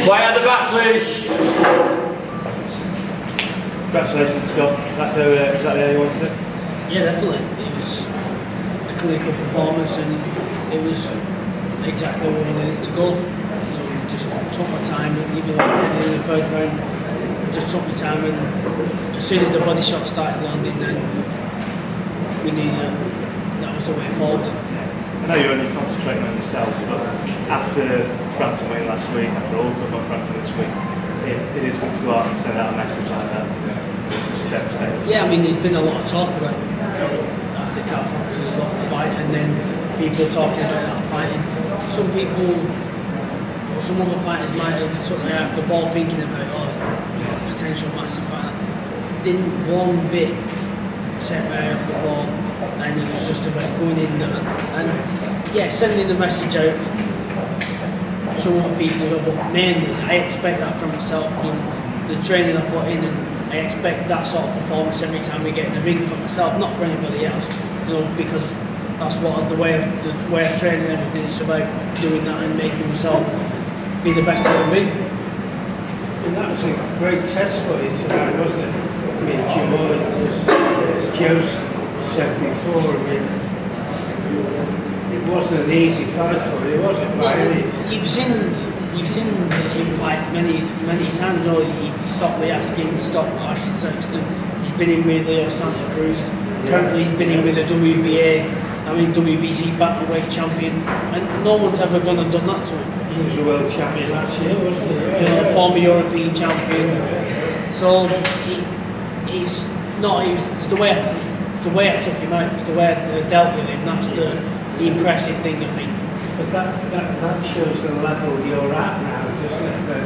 Quiet at the back, please. Congratulations, Scott. Is that exactly how you wanted it? Yeah, definitely. It was a clinical performance and it was exactly where we needed to go. Just took my time, even in the third round, just took my time, and as soon as the body shot started landing, then we knew that was the way forward. I know you're only concentrating on yourself, but after Frampton winning last week, after all talk about Frampton this week, it is good to go out and send out a message like that. It's such a devastating. Yeah, I mean, there's been a lot of talk about after Cat Frampton, there's a lot of fight, and then people talking about that fighting. Some people, or some other fighters might have took their off the ball thinking about potential massive fight. Didn't one bit take my eye off the ball, and it was just about going in there and yeah, sending the message out to other people. But mainly, I expect that from myself, and the training I put in, and I expect that sort of performance every time we get in the ring for myself, not for anybody else. You know, because that's what the way of training and everything. It's about doing that and making myself be the best I can be. And that was a great test for you tonight, wasn't it? I mean, as Joe said before, I mean, it wasn't an easy fight for you, was it? Well, you've seen him fight many times. You know, he stopped the asking, he stopped Ashley Sexton. He's been in with Leo Santa Cruz. Currently, he's been in with the WBA. I mean, WBC bantamweight champion, and no one's ever gone and done that to him. He was a world champion last year, wasn't he? You know, former European champion. So it's the way I took him out. It's the way I dealt with him. That's the impressive thing, I think. But that shows the level you're at now, doesn't it? That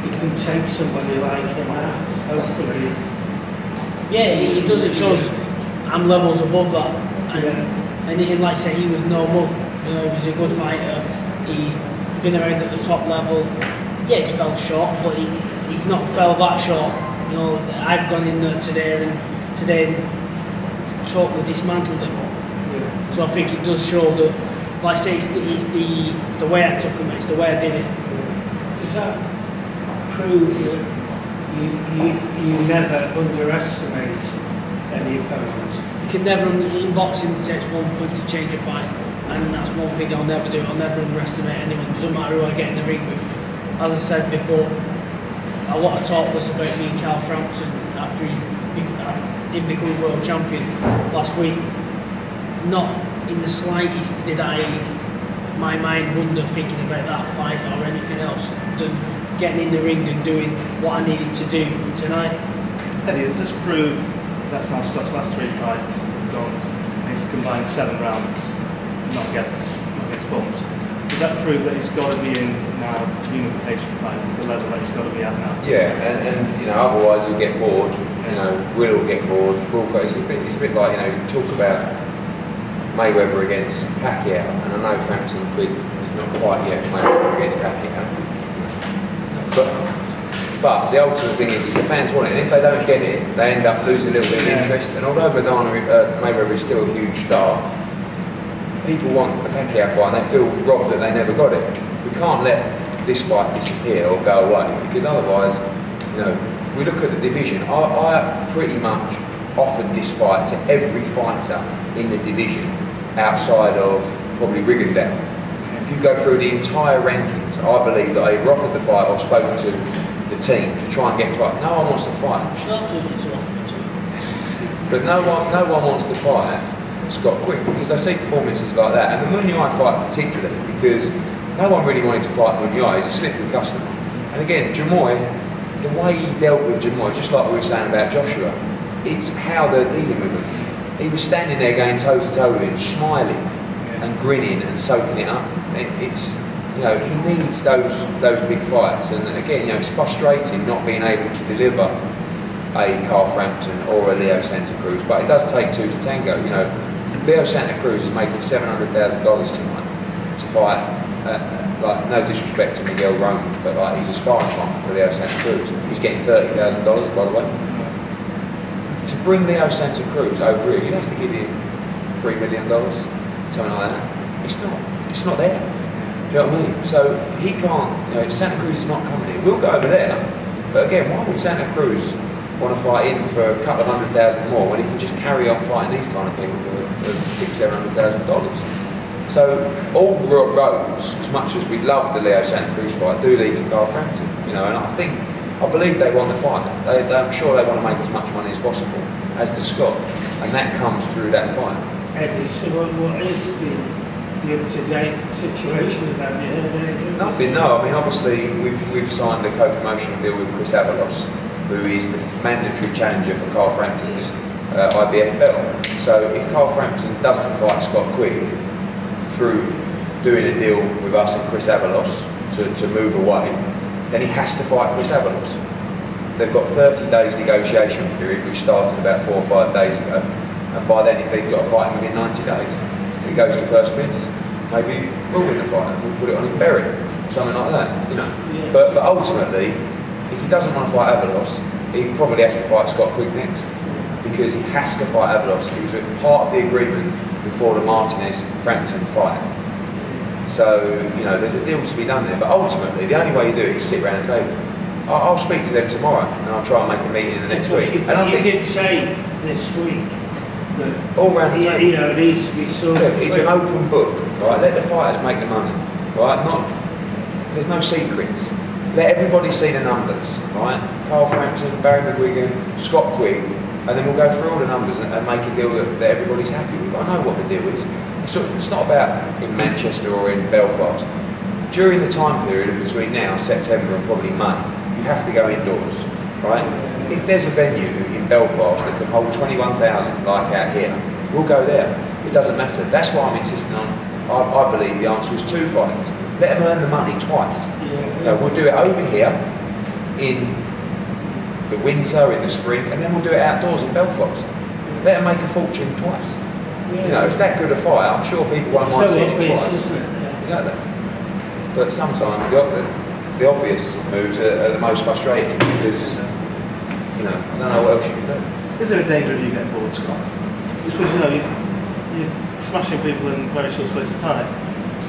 you can take somebody like him out, hopefully. Yeah, it does. It shows I'm levels above that. And like I say, he was no mug. You know, he was a good fighter. He's been around at the top level. Yeah, he's fell short, but he's not fell that short. You know, I've gone in there today and totally dismantled him. Yeah. So I think it does show that, like I say, it's the way I took him. It's the way I did it. Does that prove that you never underestimate any opponent? You can never, in boxing, it takes one punch to change a fight, and that's one thing I'll never do. I'll never underestimate anyone. It doesn't matter who I get in the ring with. As I said before, a lot of talk was about me and Carl Frampton after he became world champion last week. Not in the slightest did my mind wander thinking about that fight or anything else than getting in the ring and doing what I needed to do tonight. Eddie, does this prove that's how Scott's last 3 fights have gone? He's combined 7 rounds, not against bumps. Does that prove that he's got to be in now unification fights? It's the level that he's got to be at now. Yeah, and you know, otherwise he'll get bored. You know, we'll get bored. It's a bit like, you know, you talk about Mayweather against Pacquiao, and I know Frampton and Quigg is not quite yet Mayweather against Pacquiao. But the ultimate thing is the fans want it, and if they don't get it, they end up losing a little bit of interest. And although Mayweather is still a huge star, people want a Pacquiao fight and they feel robbed that they never got it. We can't let this fight disappear or go away, because otherwise, you know, we look at the division. I pretty much offered this fight to every fighter in the division outside of probably Riggindale. If you go through the entire rankings, I believe that I either offered the fight or spoken to the team to try and get to it. No one wants to fight. But no one wants to fight Scott Quigg, because they see performances like that. And the Munyai fight particularly, because no one really wanted to fight Munyai. He's a slippery customer. And again, Jamoy, the way he dealt with Jamoy, just like we were saying about Joshua, it's how they're dealing with him. He was standing there going toe to toe with him, smiling and grinning and soaking it up. It's, you know, he needs those big fights. And again, you know, it's frustrating not being able to deliver a Carl Frampton or a Leo Santa Cruz, but it does take 2 to tango. You know, Leo Santa Cruz is making $700,000 tonight to fight. Like, no disrespect to Miguel Roman, but like, he's a sparring partner for Leo Santa Cruz. He's getting $30,000, by the way. To bring Leo Santa Cruz over here, you'd have to give him $3 million, something like that. It's not there. Do you know what I mean? So he can't, you know, Santa Cruz is not coming here. We'll go over there, but again, why would Santa Cruz want to fight in for a couple of $100,000 more when he can just carry on fighting these kind of people for $600,000-700,000? So all roads, as much as we love the Leo Santa Cruz fight, do lead to Carl Frampton, you know, and I believe they want the fight. I'm sure they want to make as much money as possible, as does Scott, and that comes through that fight. Eddie, so what is the up-to-date situation of that? Have you heard anything? Nothing, no. I mean, obviously, we've signed a co-promotional deal with Chris Avalos, who is the mandatory challenger for Carl Frampton's IBF belt. So if Carl Frampton doesn't fight Scott Quigg through doing a deal with us and Chris Avalos to move away, then he has to fight Chris Avalos. They've got 30 days negotiation period, which started about 4 or 5 days ago, and by then they've got to fight him within 90 days. If he goes to purse bids, maybe we'll win the fight and we'll put it on in Berry, something like that, you know. Yes. But ultimately, if he doesn't want to fight Avalos, he probably has to fight Scott Quigg next, because he has to fight Avalos. He was part of the agreement before the Martinez-Frampton fight. So, you know, there's a deal to be done there, but ultimately, the only way you do it is sit around the table. I'll speak to them tomorrow, and I'll try and make a meeting in the next week. And I think you did say this week that all round the table. You know, it needs to be sorted. It's an open book, right? Let the fighters make the money, right? There's no secrets. Let everybody see the numbers, right? Carl Frampton, Barry McGuigan, Scott Quigg, and then we'll go through all the numbers and make a deal that everybody's happy with. I know what the deal is. It's not about in Manchester or in Belfast. During the time period between now, September and probably May, you have to go indoors, right? If there's a venue in Belfast that can hold 21,000 like out here, we'll go there. It doesn't matter. That's why I'm insisting on, I believe the answer is 2 fights. Let them earn the money twice. You know, we'll do it over here in the winter, in the spring, and then we'll do it outdoors in Belfast. Let them make a fortune twice. You know, it's that good a fight. I'm sure people won't mind seeing it twice. Exactly. But sometimes the obvious moves are the most frustrating because, you know, I don't know what else you can do. Is there a danger of you getting bored, Scott? Because, you know, you're smashing people in a very short space of time.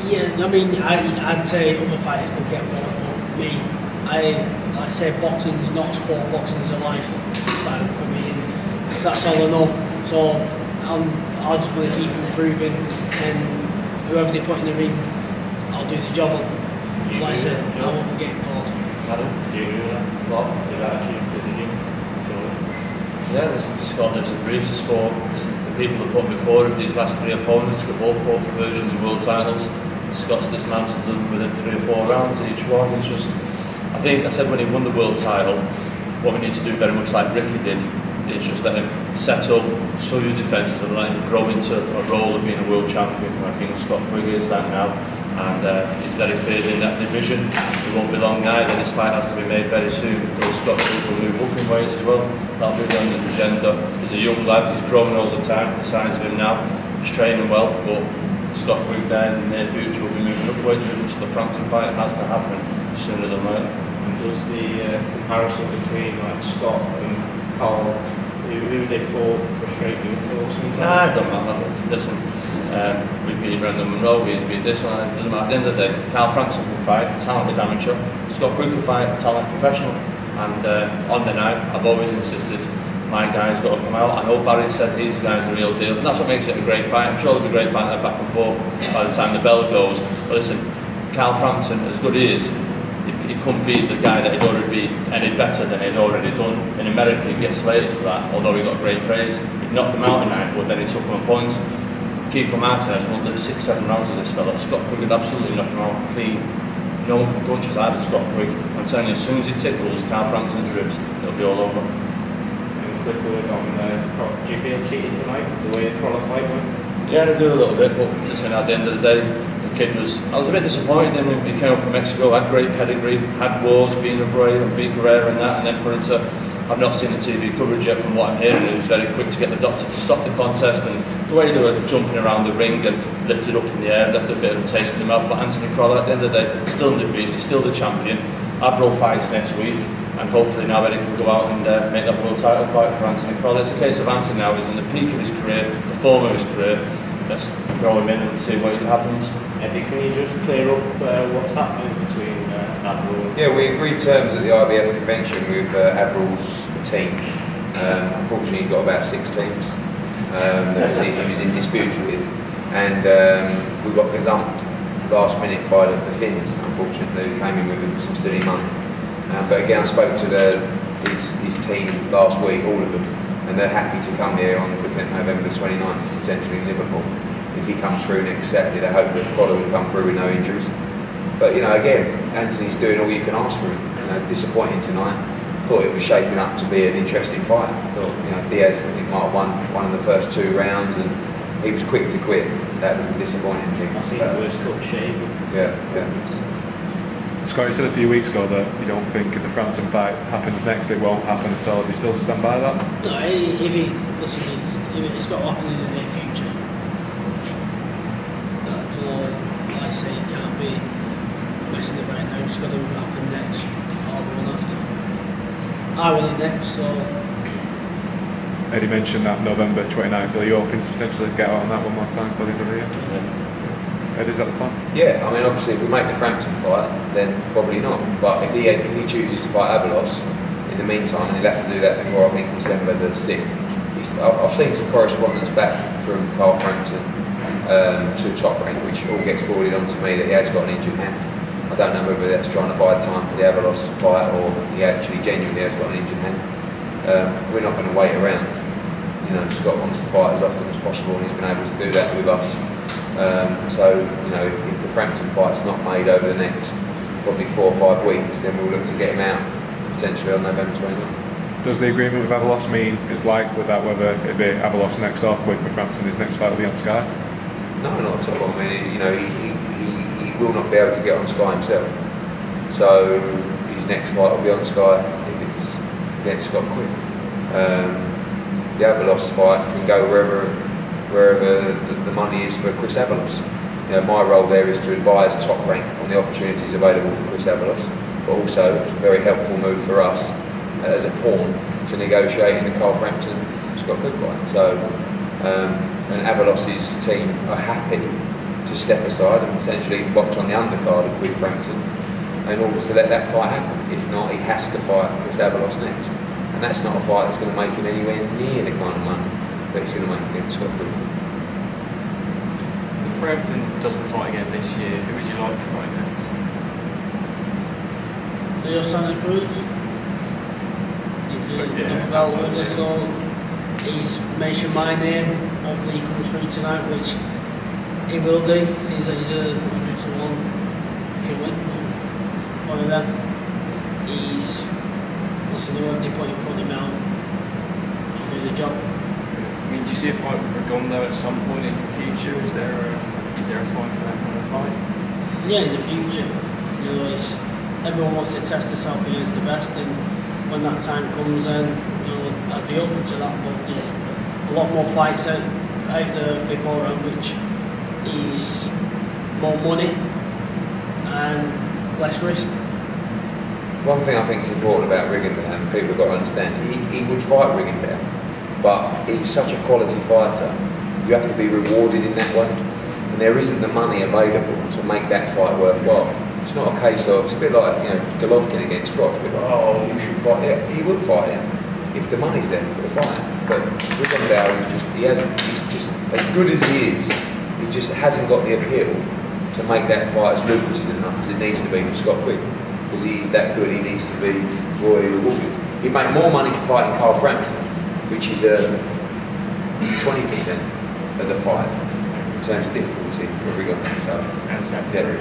Yeah, I mean, I'd say other fighters could get bored, but me, like I say, boxing is not a sport, boxing is a lifestyle for me, and that's all I know. So I just want to keep improving, and whoever they put in the ring, I'll do the job. Like I said, I won't be getting bored. Adam, do you agree with that? What? His attitude to the gym? Yeah, Scott lives and breathes the sport. The people that put before him, these last 3 opponents, they both fought for versions of world titles. Scott's dismantled them within 3 or 4 rounds each one. It's just, I think I said when he won the world title, what we need to do very much like Ricky did, is just let him settle, show your defences and let him grow into a role of being a world champion. I think Scott Quigg is that now, and he's very favoured in that division. It won't be long now, then this fight has to be made very soon, because Scott Quigg will move up in weight as well. That'll be on his agenda. He's a young lad, he's growing all the time, the size of him now. He's training well, but Scott Quigg there in the near future will be moving up weight, so the Frampton fight has to happen sooner than later. And does the comparison between like Scott and Carl, who they fought, frustrate you at all sometimes? Nah, it don't matter. Listen, we've beat Brendan Monroe, he's beat this one, it doesn't matter. At the end of the day, Carl Frampton can fight, talented amateur. Scott Quigg can fight, talent professional. And on the night, I've always insisted, my guy's got to come out. I know Barry says his guy's the real deal, and that's what makes it a great fight. I'm sure there'll be great banter back and forth by the time the bell goes. But listen, Carl Frampton, as good as he is, he couldn't beat the guy that he'd already beat any better than he'd already done. In America, he gets slated for that, although he got great praise. He knocked him out tonight, but then he took him on points. Keeper Martinez won't live 6-7 rounds of this fella. Scott Quigg would absolutely knock him out clean. No one can punch as hard as Scott Quigg. I'm telling you, as soon as he tickles Carl Frampton's ribs, it'll be all over. And quick word on, do you feel cheated tonight, the way the Crolla fight went? Yeah, I do a little bit, but listen, at the end of the day, the kid I was a bit disappointed in him. He came up from Mexico, had great pedigree, had wars, being a brave and beat Guerrero and that, and then for him to, I've not seen the TV coverage yet from what I'm hearing, he was very quick to get the doctor to stop the contest, and the way they were jumping around the ring and lifted up in the air, left a bit of a taste in the mouth. But Anthony Crolla, at the end of the day, still undefeated, he's still the champion. Abril fights next week, and hopefully now Eddie can go out and make that world title fight for Anthony Crolla. It's a case of Anthony now, he's in the peak of his career, the form of his career. let's throw him in and see what happens. Eddie, can you just clear up what's happening between Admiral? Yeah, we agreed terms at the IBF convention with Admiral's team. Unfortunately, he got about 6 teams that he was in disputes with, and we got gazumped last minute by the Finns, unfortunately, who came in with some silly money. But again, I spoke to his team last week, all of them, and they're happy to come here on November 29th, potentially in Liverpool. If he comes through next Saturday, they hope that Crolla will come through with no injuries. But again, Anthony's doing all you can ask for him. Disappointing tonight. Thought it was shaping up to be an interesting fight. I thought, Diaz, I think, might have won one of the first 2 rounds, and he was quick to quit. That was a disappointing thing. I see the worst cut shave. Yeah. Scott, you said a few weeks ago that you don't think if the Frampton fight happens next, it won't happen at all. Do you still stand by that? No, it's got to happen in the near future. Like I say, it can't be messing about now. It's got to happen next, or the one after. I win it next, so. Eddie mentioned that November 29th. Are you hoping to potentially get out on that one more time for the end of the year? Eddie, is that the plan? Yeah, I mean, obviously, if we make the Frampton fight, then probably not. But if he chooses to fight Avalos in the meantime, and he'll have to do that before, I think, December the 6th. I've seen some correspondence back from Carl Frampton to Top Rank, which all gets forwarded on to me that he has got an injured hand. I don't know whether that's trying to buy time for the Avalos fight or he actually genuinely has got an injured hand. We're not going to wait around. Scott wants to fight as often as possible, and he's been able to do that with us. If the Frampton fight's not made over the next probably 4 or 5 weeks, then we'll look to get him out potentially on November 29th. Does the agreement with Avalos mean it's likely that whether it be Avalos next or Quigg for Frampton, his next fight will be on Sky? No, not at all. I mean, he will not be able to get on Sky himself. So his next fight will be on Sky if it's against Scott Quigg. The Avalos fight can go wherever the money is for Chris Avalos. My role there is to advise Top Rank on the opportunities available for Chris Avalos, but also it's a very helpful move for us as a pawn to negotiating the Carl Frampton Scott Quigg fight. So, and Avalos's team are happy to step aside and potentially box on the undercard of Quigg Frampton in order to let that fight happen. If not, he has to fight Chris Avalos next. And that's not a fight that's going to make him anywhere near the kind of money that he's going to make against Scott Quigg. If Frampton doesn't fight again this year, who would you like to fight next? Leo Santa Cruz. He's a belt holder, so he's mentioned my name. Hopefully he comes through tonight, which he will do. Seems like he's a 100 to 1 to win. One of them. Listen, whoever they put in front of him now, he'll do the job. I mean, do you see a fight with Regondo at some point in the future? Is there a time for that kind of fight? Yeah, in the future. Everyone wants to test themselves against the best, and when that time comes, then I'd be open to that. But there's a lot more fights out there beforehand, which is more money and less risk. One thing I think is important about Rigondeaux, and people have got to understand, he would fight Rigondeaux, but he's such a quality fighter. You have to be rewarded in that way, and there isn't the money available to make that fight worthwhile. It's not a case of, it's a bit like Golovkin against Froch. Oh, you should fight him. He would fight him if the money's there for the fight. But Rigondeaux he's just as good as he is. He just hasn't got the appeal to make that fight as lucrative enough as it needs to be for Scott Quigg. Because he's that good, he needs to be royally rewarded. He'd make more money for fighting Carl Frampton, which is 20% of the fight in terms of difficulty for Rigondeaux. So, And Saturday.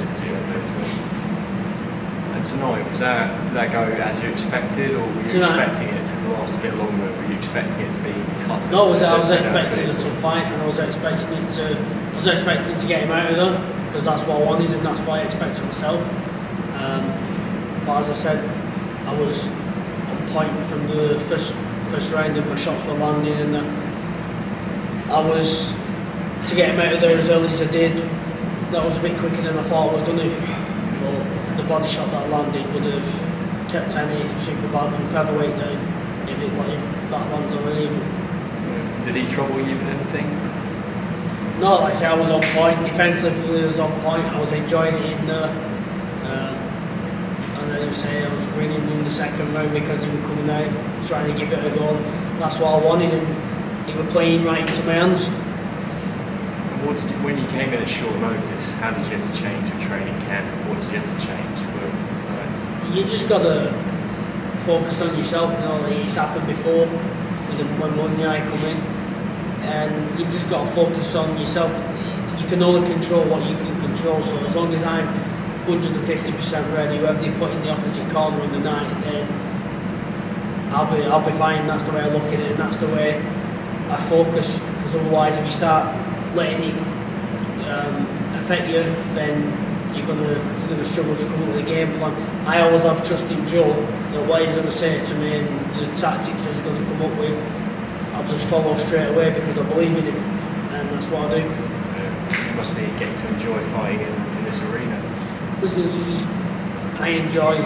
And tonight, did that go as you expected, or were you expecting it to last a bit longer? Were you expecting it to be tough? No, I was expecting a tough fight, and I was expecting to get him out of there, because that's what I wanted, and that's what I expected myself. But as I said, I was on point from the first round, and my shots were landing, and I was to get him out of there as early as I did. That was a bit quicker than I thought I was going to. Well, the body shot that landed would have kept any super bad and featherweight down if that lands on him. Did he trouble you with anything? No, like I say, I was on point. Defensively, I was on point. I was enjoying it in there. And then I say I was grinning in the second round because he was coming out, trying to give it a go. That's what I wanted, and he was playing right into my hands. When you came in at short notice, how did you have to change your training camp? What did you have to change for tonight? You just got to focus on yourself. You know, it's happened before when Monday come in, and you've just got to focus on yourself. You can only control what you can control. So as long as I'm 150% ready, whoever they put in the opposite corner on the night, then I'll be fine. That's the way I look at it, and that's the way I focus. Because otherwise, if you start letting it affect you, then you're gonna struggle to come up with a game plan. I always have trust in Joe, what he's gonna say to me and the tactics that he's gonna come up with. I'll just follow straight away because I believe in him, and that's what I do. You must be getting to enjoy fighting in this arena. Listen, I enjoy.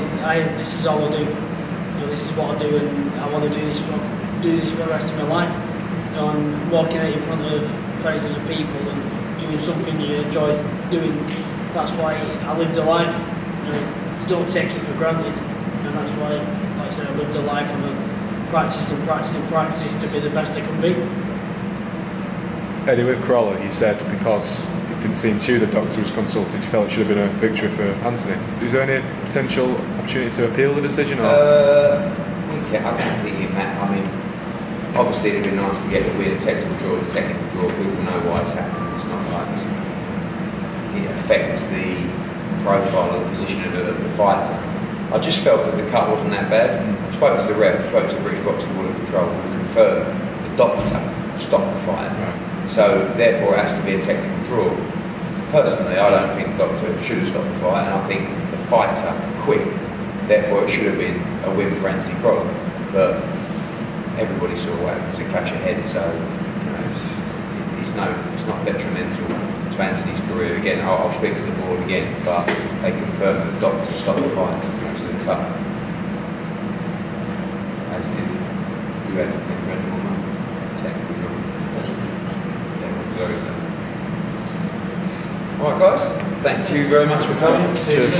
This is all I do. This is what I do, and I want to do this for the rest of my life. And walking out in front of thousands of people and doing something you enjoy doing. That's why I lived a life. You don't take it for granted, and that's why, like I said, I lived a life and I practice to be the best I can be. Eddie, with Crolla, you said because it didn't seem to you the doctor was consulted, you felt it should have been a victory for Anthony. Is there any potential opportunity to appeal the decision? Or? I don't think it matters. I mean, obviously it'd be nice to get the win. A technical draw is a technical draw. People know why it's happening. It's not like it affects the profile or the position of the fighter. I just felt that the cut wasn't that bad. I spoke to the ref, I spoke to the British Boxing Board of Control, and confirmed the doctor stopped the fight. Right. So therefore it has to be a technical draw. Personally, I don't think the doctor should have stopped the fight, and I think the fighter quit. Therefore it should have been a win for Anthony Crolla. But everybody saw what happened. It was a clash of heads, so it's not detrimental to Anthony's career. Again, I'll speak to the board again, but they confirmed that the doctor stopped the fight after the cut. As did you had incredible technical draw. Yeah, very good. Alright guys, thank you very much for coming. Cheers.